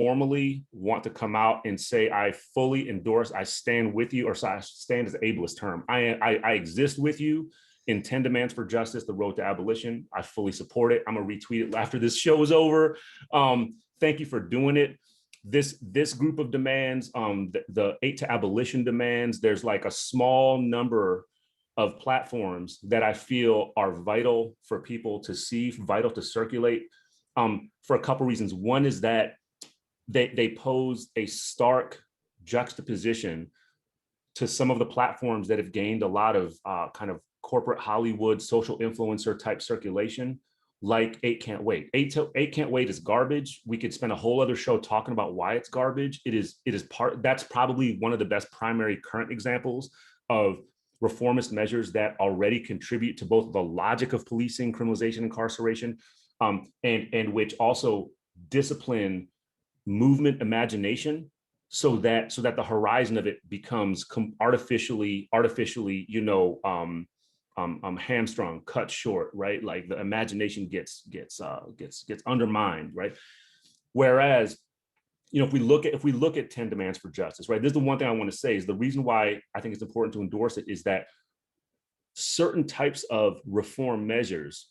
formally want to come out and say, I fully endorse, I stand with you, or sorry, stand is an ableist term. I exist with you in 10 Demands for Justice, the road to abolition. I fully support it. I'm gonna retweet it after this show is over. Thank you for doing it. This group of demands, the 8 to Abolition demands, there's like a small number of platforms that I feel are vital for people to see, vital to circulate, for a couple reasons. One is that they pose a stark juxtaposition to some of the platforms that have gained a lot of kind of corporate Hollywood social influencer type circulation, like 8 Can't Wait. 8 Can't Wait is garbage. We could spend a whole other show talking about why it's garbage. That's probably one of the best primary current examples of reformist measures that already contribute to both the logic of policing, criminalization, incarceration, and which also discipline movement imagination, so that the horizon of it becomes artificially, hamstrung, cut short, right? Like the imagination gets undermined, right? Whereas, if we look at 10 Demands for Justice, right? This is the one thing I want to say is the reason why I think it's important to endorse it is that certain types of reform measures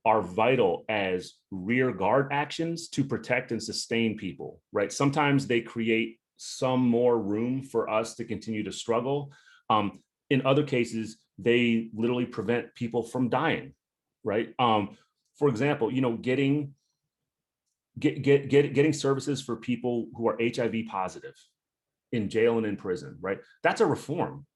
are vital as rear guard actions to protect and sustain people, right? Sometimes they create some more room for us to continue to struggle. In other cases, they literally prevent people from dying, right? For example, getting services for people who are HIV positive in jail and in prison, right? That's a reform,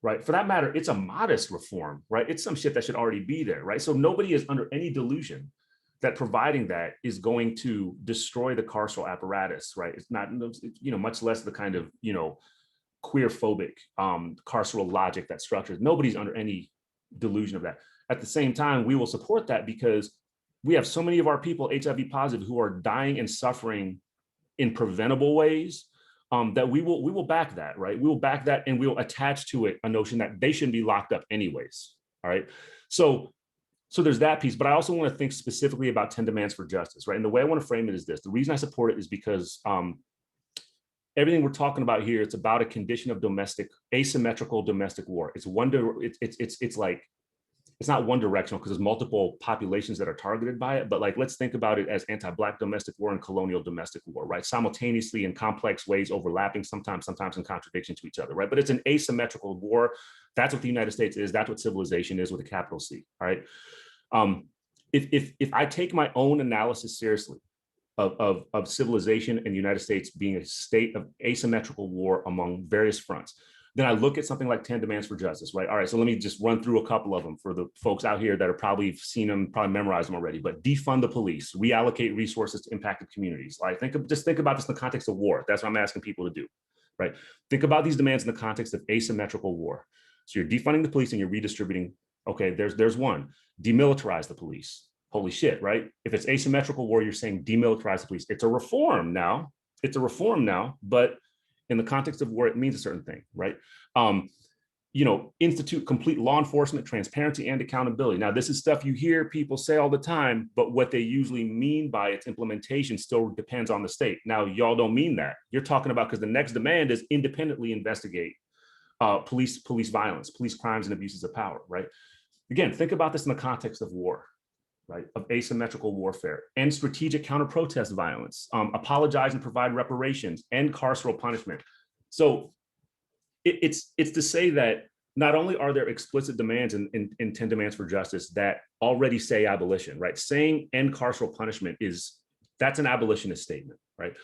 right? For that matter, it's a modest reform, right? It's some shit that should already be there, right? So nobody is under any delusion that providing that is going to destroy the carceral apparatus, right? It's not, much less the kind of, queer-phobic carceral logic that structures. Nobody's under any delusion of that. At the same time, we will support that because we have so many of our people HIV positive who are dying and suffering in preventable ways, that we will back that, right? We will back that, and we'll attach to it a notion that they shouldn't be locked up anyways. All right. So there's that piece, but I also want to think specifically about 10 Demands for Justice, right? And the way I want to frame it is this: the reason I support it is because everything we're talking about here, it's about a condition of asymmetrical domestic war. It's it's not one directional because there's multiple populations that are targeted by it, but like, let's think about it as anti-Black domestic war and colonial domestic war, right? Simultaneously in complex ways, overlapping, sometimes in contradiction to each other, right? But it's an asymmetrical war. That's what the United States is. That's what civilization is with a capital C, all right? If I take my own analysis seriously of civilization and the United States being a state of asymmetrical war among various fronts, then I look at something like 10 Demands for Justice, right? All right, so let me just run through a couple of them for the folks out here that are probably seen them, probably memorized them already. But defund the police, reallocate resources to impacted communities. Like, just think about this in the context of war. That's what I'm asking people to do, right? Think about these demands in the context of asymmetrical war. So you're defunding the police and you're redistributing. Okay, there's one. Demilitarize the police. Holy shit, right? If it's asymmetrical war, you're saying demilitarize the police. It's a reform now. But in the context of war, it means a certain thing, right? Institute complete law enforcement, transparency, and accountability. Now, this is stuff you hear people say all the time, but what they usually mean by its implementation still depends on the state. Now, y'all don't mean that. You're talking about, because the next demand is independently investigate police violence, police crimes, and abuses of power, right? Again, think about this in the context of war, right, of asymmetrical warfare, and strategic counter-protest violence, apologize and provide reparations, and carceral punishment. So it's to say that not only are there explicit demands in 10 Demands for Justice that already say abolition, right? Saying end carceral punishment that's an abolitionist statement, right?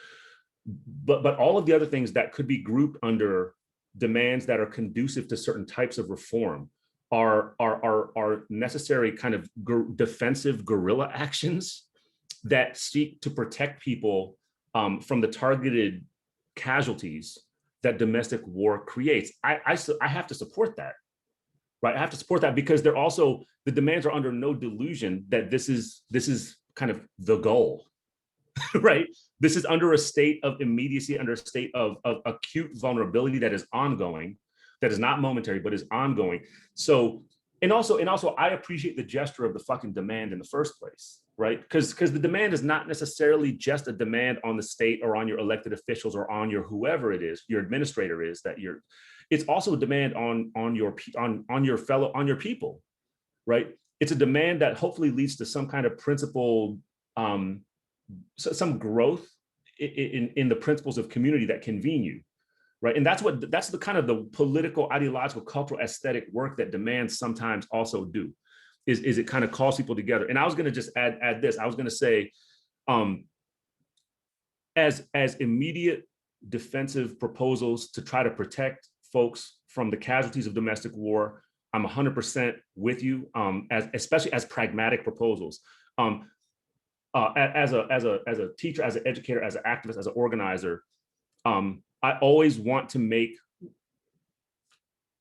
But all of the other things that could be grouped under demands that are conducive to certain types of reform are necessary kind of defensive guerrilla actions that seek to protect people from the targeted casualties that domestic war creates. I have to support that, right? I have to support that because the demands are under no delusion that this is kind of the goal, right? This is under a state of immediacy, under a state of acute vulnerability that is ongoing, that is not momentary, but is ongoing. So, and also, I appreciate the gesture of the fucking demand in the first place, right? Because the demand is not necessarily just a demand on the state or on your elected officials or on your whoever it is, your administrator is that you're. It's also a demand on your people, right? It's a demand that hopefully leads to some kind of principled, some growth in the principles of community that convene you, right? And that's the kind of the political, ideological, cultural, aesthetic work that demands sometimes also do. Is it kind of calls people together. And I was going to just add this. I was going to say, as immediate defensive proposals to try to protect folks from the casualties of domestic war, I'm 100% with you. Especially as pragmatic proposals. As a teacher, as an educator, as an activist, as an organizer, I always want to make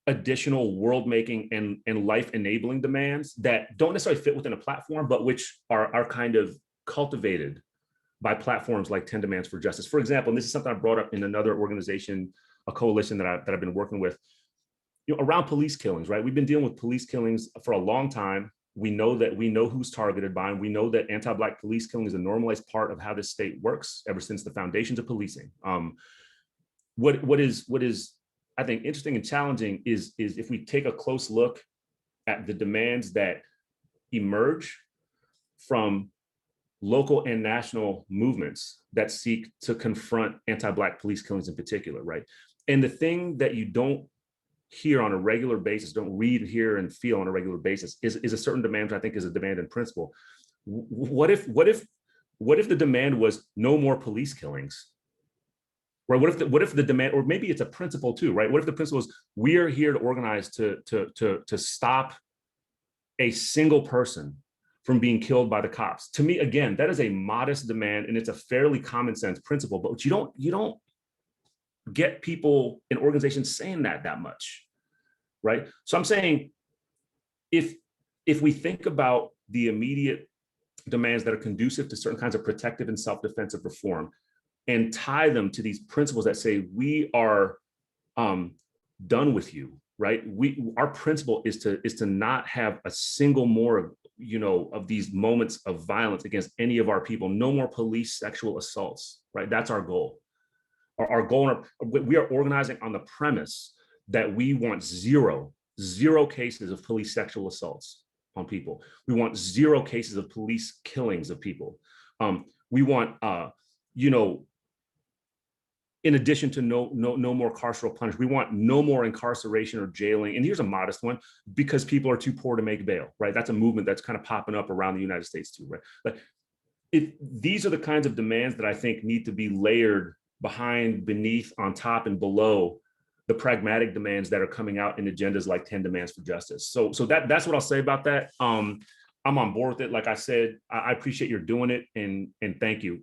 additional world making and life enabling demands that don't necessarily fit within a platform, but which are kind of cultivated by platforms like 10 Demands for Justice. For example, and this is something I brought up in another organization, a coalition that I've been working with, around police killings, right? We've been dealing with police killings for a long time. We know who's targeted by them. We know that anti-Black police killing is a normalized part of how this state works ever since the foundations of policing. What is I think interesting and challenging is if we take a close look at the demands that emerge from local and national movements that seek to confront anti-Black police killings in particular, right? And the thing that you don't hear on a regular basis, don't read, hear, and feel on a regular basis is a certain demand, which I think is a demand in principle. What if the demand was no more police killings? Right? What if the demand, or maybe it's a principle too, right? What if the principle is we are here to organize to stop a single person from being killed by the cops? To me, again, that is a modest demand, and it's a fairly common sense principle, but you don't get people in organizations saying that much, right? So I'm saying if we think about the immediate demands that are conducive to certain kinds of protective and self-defensive reform, and tie them to these principles that say we are done with you, right? Our principle is to not have a single more of these moments of violence against any of our people. No more police sexual assaults, right? That's our goal. Our goal. We are organizing on the premise that we want zero cases of police sexual assaults on people. We want zero cases of police killings of people. We want in addition to no more carceral punishment, we want no more incarceration or jailing. And here's a modest one, because people are too poor to make bail, right? That's a movement that's kind of popping up around the United States too, right? But these are the kinds of demands that I think need to be layered behind, beneath, on top, and below the pragmatic demands that are coming out in agendas like 10 Demands for Justice. So that's what I'll say about that. I'm on board with it. Like I said, I appreciate you're doing it, and thank you.